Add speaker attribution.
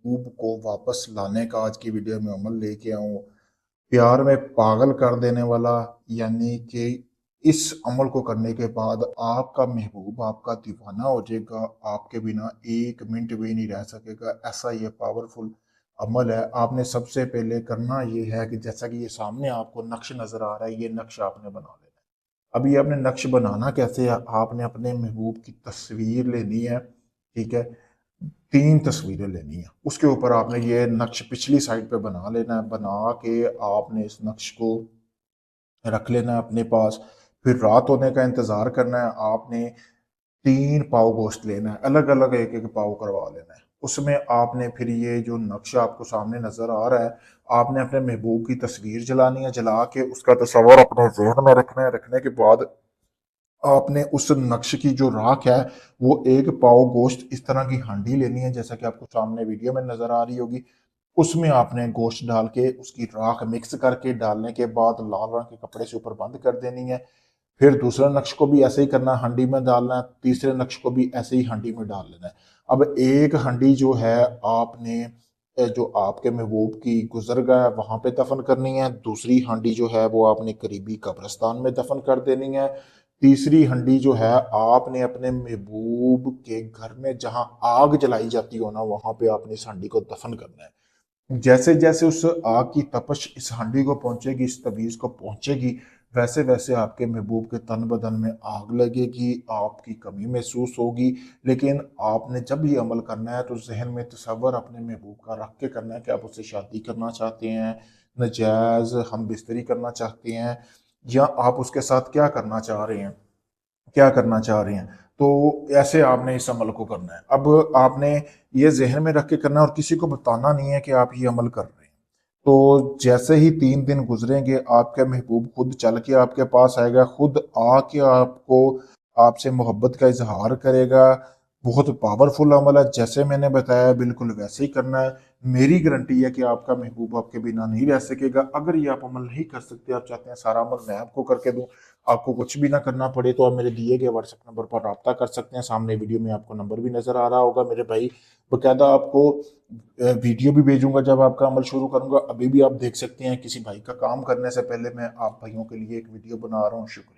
Speaker 1: महबूब को वापस लाने का आज की वीडियो में अमल लेके आऊँ। प्यार में पागल कर देने वाला, यानी कि इस अमल को करने के बाद आपका महबूब आपका दीवाना हो जाएगा, आपके बिना एक मिनट भी नहीं रह सकेगा। ऐसा ये पावरफुल अमल है। आपने सबसे पहले करना ये है कि जैसा कि ये सामने आपको नक्श नज़र आ रहा है, ये नक्श आपने बना लेना है। अब ये आपने नक्श बनाना कैसे है, आपने अपने महबूब की तस्वीर लेनी है, ठीक है। 3 तस्वीरें लेनी है, उसके ऊपर आपने ये नक्श पिछली साइड पे बना लेना है। बना के आपने इस नक्श को रख लेना है अपने पास। फिर रात होने का इंतज़ार करना है। आपने 3 पाव गोश्त लेना है, अलग अलग एक एक पाव करवा लेना है। उसमें आपने फिर ये जो नक्शा आपको सामने नज़र आ रहा है, आपने अपने महबूब की तस्वीर जलानी है। जला के उसका तस्वर अपने जहन में रखना है। रखने के बाद आपने उस नक्श की जो राख है, वो 1 पाव गोश्त इस तरह की हांडी लेनी है, जैसा कि आपको सामने वीडियो में नज़र आ रही होगी। उसमें आपने गोश्त डाल के उसकी राख मिक्स करके डालने के बाद लाल रंग के कपड़े से ऊपर बंद कर देनी है। फिर दूसरा नक्श को भी ऐसे ही करना है, हांडी में डालना है। तीसरे नक्श को भी ऐसे ही हांडी में डाल लेना है। अब एक हांडी जो है आपने जो आपके महबूब की गुजर गया है वहां पे दफन करनी है। दूसरी हांडी जो है वो आपने करीबी कब्रिस्तान में दफन कर देनी है। तीसरी हंडी जो है आपने अपने महबूब के घर में जहां आग जलाई जाती हो ना, वहां पे आपने इस हंडी को दफन करना है। जैसे जैसे उस आग की तपश इस हंडी को पहुंचेगी, इस तवीज़ को पहुंचेगी, वैसे वैसे आपके महबूब के तन बदन में आग लगेगी, आपकी कमी महसूस होगी। लेकिन आपने जब ये अमल करना है तो जहन में तसव्वुर अपने महबूब का रख के करना है कि आप उससे शादी करना चाहते हैं, नजायज़ हम बिस्तरी करना चाहते हैं, या आप उसके साथ क्या करना चाह रहे हैं, क्या करना चाह रहे हैं। तो ऐसे आपने इस अमल को करना है। अब आपने ये जहन में रख के करना है और किसी को बताना नहीं है कि आप ये अमल कर रहे हैं। तो जैसे ही 3 दिन गुजरेंगे, आपका महबूब खुद चल के आपके पास आएगा, खुद आके आपको आपसे मोहब्बत का इजहार करेगा। बहुत पावरफुल अमल है, जैसे मैंने बताया बिल्कुल वैसे ही करना है। मेरी गारंटी है कि आपका महबूब आपके बिना नहीं रह सकेगा। अगर ये आप अमल नहीं कर सकते, आप चाहते हैं सारा अमल मैं आपको करके दूं, आपको कुछ भी ना करना पड़े, तो आप मेरे दिए गए व्हाट्सएप नंबर पर रब्ता कर सकते हैं। सामने वीडियो में आपको नंबर भी नज़र आ रहा होगा मेरे भाई। बकायदा आपको वीडियो भी भेजूंगा जब आपका अमल शुरू करूंगा। अभी भी आप देख सकते हैं, किसी भाई का काम करने से पहले मैं आप भाइयों के लिए एक वीडियो बना रहा हूँ। शुक्रिया।